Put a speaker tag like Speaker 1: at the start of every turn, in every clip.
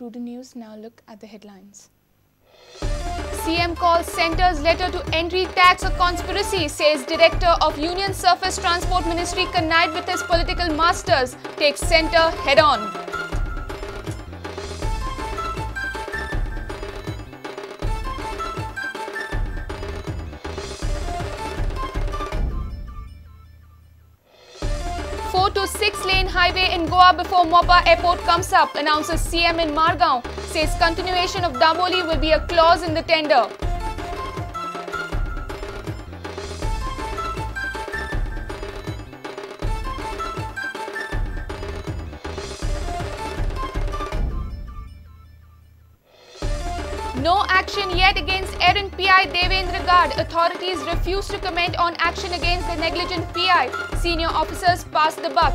Speaker 1: Prudent News. Now look at the headlines. CM calls centre's letter to entry tax a conspiracy, says Director of Union Surface Transport Ministry connived with his political masters, takes centre head-on. To 6-lane highway in Goa before Mopa Airport comes up, announces CM in Margao, says continuation of Daboli will be a clause in the tender. No action yet against errant PI Devendra Gad. Authorities refuse to comment on action against the negligent PI. Senior officers pass the buck.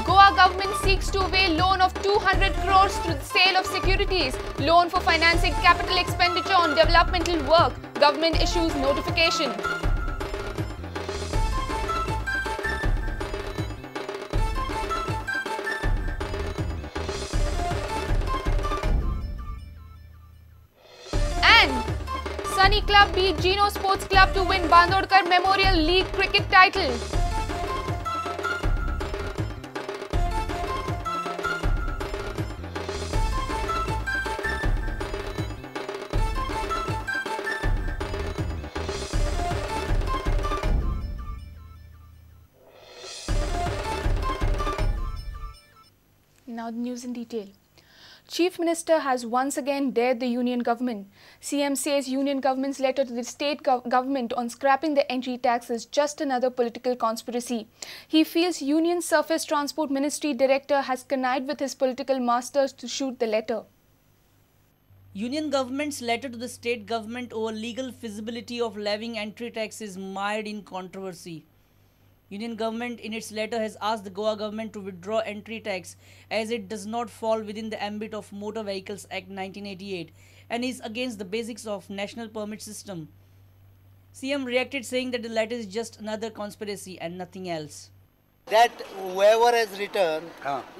Speaker 1: Goa government seeks to avail loan of 200 crores through the sale of securities. Loan for financing capital expenditure on developmental work. Government issues notification. And Sunny Club beat Geno Sports Club to win Bandodkar Memorial League cricket title. Now the news in detail. Chief Minister has once again dared the Union Government. CM says Union Government's letter to the state government on scrapping the entry tax is just another political conspiracy. He feels Union Surface Transport Ministry Director has connived with his political masters to shoot the letter.
Speaker 2: Union Government's letter to the state government over legal feasibility of levying entry tax is mired in controversy. Union Government in its letter has asked the Goa government to withdraw entry tax as it does not fall within the ambit of Motor Vehicles Act 1988 and is against the basics of national permit system. CM reacted saying that the letter is just another conspiracy and nothing else.
Speaker 3: That whoever has written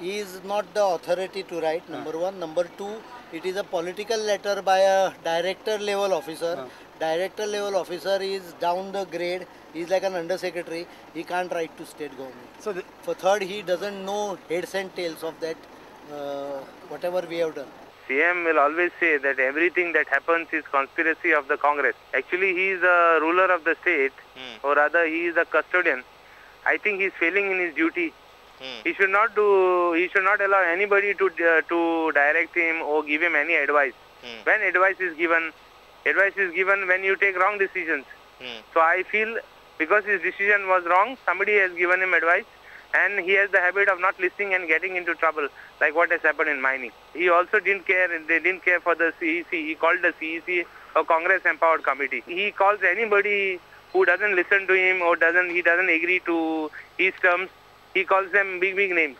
Speaker 3: is not the authority to write, number one. Number two, it is a political letter by a director level officer. Director level officer is down the grade. He is like an undersecretary. He can't write to state government. So for third, he doesn't know heads and tails of that whatever we have done.
Speaker 4: CM will always say that everything that happens is conspiracy of the Congress. Actually, he is a ruler of the state, or rather, he is a custodian. I think he is failing in his duty. He should not allow anybody to direct him or give him any advice. When advice is given when you take wrong decisions. So I feel because his decision was wrong, somebody has given him advice and he has the habit of not listening and getting into trouble, like what has happened in mining. He also didn't care, they didn't care for the CEC. He called the CEC a Congress Empowered Committee. He calls anybody who doesn't listen to him or he doesn't agree to his terms, he calls them big names.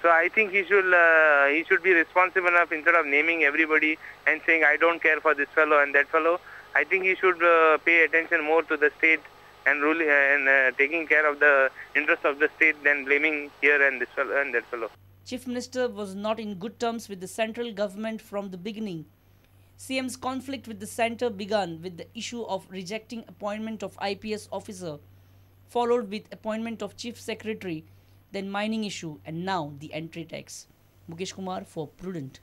Speaker 4: So I think he should be responsible enough, instead of naming everybody and saying I don't care for this fellow and that fellow. I think he should pay attention more to the state and ruling and taking care of the interests of the state than blaming here and this fellow and that fellow.
Speaker 2: Chief Minister was not in good terms with the central government from the beginning. CM's conflict with the centre began with the issue of rejecting appointment of IPS officer, followed with appointment of Chief Secretary, then mining issue, and now the entry tax. Mukesh Kumar for Prudent.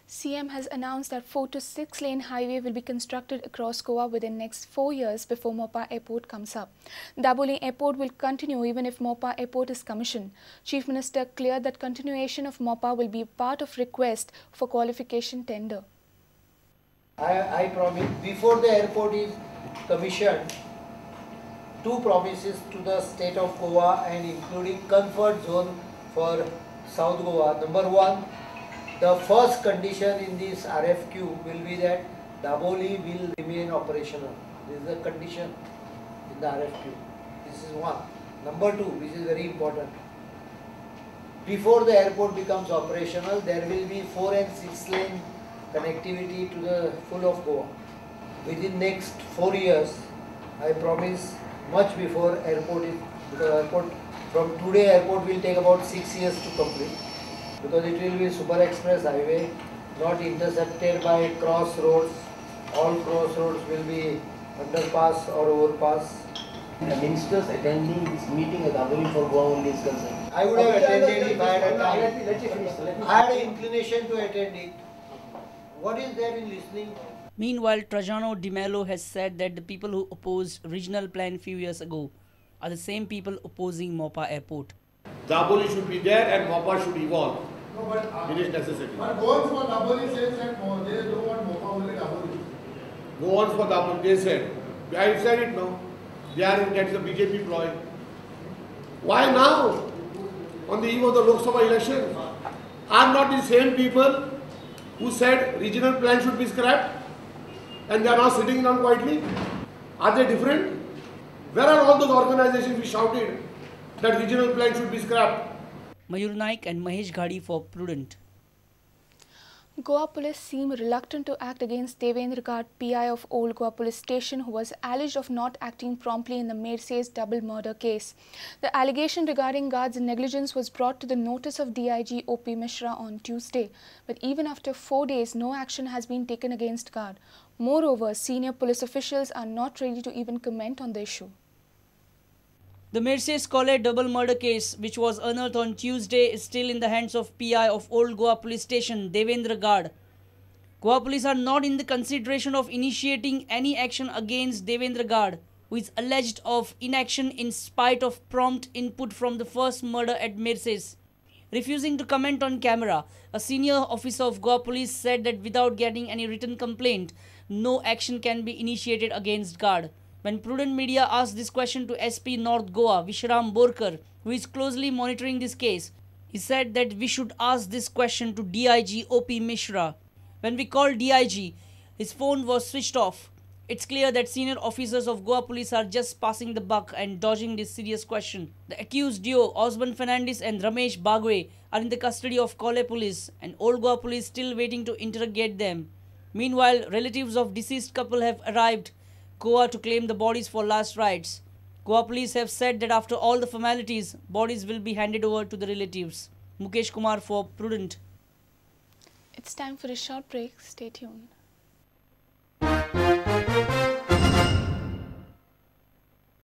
Speaker 1: CM has announced that 4 to 6 lane highway will be constructed across Goa within next 4 years before Mopa Airport comes up. Daboli Airport will continue even if Mopa Airport is commissioned. Chief Minister cleared that continuation of Mopa will be part of request for qualification tender.
Speaker 3: I promise before the airport is commissioned, 2 promises to the state of Goa and including comfort zone for South Goa. Number one, the first condition in this RFQ will be that Daboli will remain operational. This is a condition in the RFQ. This is one. Number two, which is very important. Before the airport becomes operational, there will be 4 and 6 lane connectivity to the full of Goa. Within next 4 years, I promise much before airport is, because airport from today airport will take about 6 years to complete, because it will be super express highway, not intercepted by crossroads. All crossroads will be underpass or overpass.
Speaker 5: The ministers attending this meeting at Daboli for Goa only is concerned.
Speaker 3: I would have attended if I had a time.
Speaker 5: Let you finish.
Speaker 3: I had an inclination to attend it. What is there in listening?
Speaker 2: Meanwhile, Trajano Di Mello has said that the people who opposed regional plan few years ago are the same people opposing Mopa Airport.
Speaker 6: Daboli should be there and Mopa should evolve.
Speaker 7: No, but
Speaker 6: It is necessary.
Speaker 7: But goals for Daboli says that they don't want Mopa, only Daboli.
Speaker 6: Go on for Daboli, they said. I said it now. They are in that's the BJP ploy. Why now? On the eve of the Lok Sabha election? Are not the same people who said regional plan should be scrapped and they are now sitting down quietly? Are they different? Where are all those organizations who shouted that regional plan should be scrapped?
Speaker 2: Mayur Naik and Mahesh Ghadi for Prudent.
Speaker 1: Goa police seem reluctant to act against Devendra Gad, PI of Old Goa Police Station, who was alleged of not acting promptly in the Mercedes double murder case. The allegation regarding Gad's negligence was brought to the notice of DIG OP Mishra on Tuesday, but even after 4 days, no action has been taken against Gad. Moreover, senior police officials are not ready to even comment on the issue.
Speaker 2: The Mercedes College double murder case, which was unearthed on Tuesday, is still in the hands of PI of Old Goa Police Station, Devendra Gad. Goa Police are not in the consideration of initiating any action against Devendra Gad, who is alleged of inaction in spite of prompt input from the first murder at Mercedes. Refusing to comment on camera, a senior officer of Goa Police said that without getting any written complaint, no action can be initiated against Gad. When Prudent Media asked this question to SP North Goa, Vishram Borkar, who is closely monitoring this case, he said that we should ask this question to DIG OP Mishra. When we called DIG, his phone was switched off. It's clear that senior officers of Goa Police are just passing the buck and dodging this serious question. The accused duo, Osman Fernandes and Ramesh Bagwe, are in the custody of Kole Police and Old Goa Police still waiting to interrogate them. Meanwhile, relatives of deceased couple have arrived Goa to claim the bodies for last rites. Goa Police have said that after all the formalities, bodies will be handed over to the relatives. Mukesh Kumar for Prudent.
Speaker 1: It's time for a short break. Stay tuned.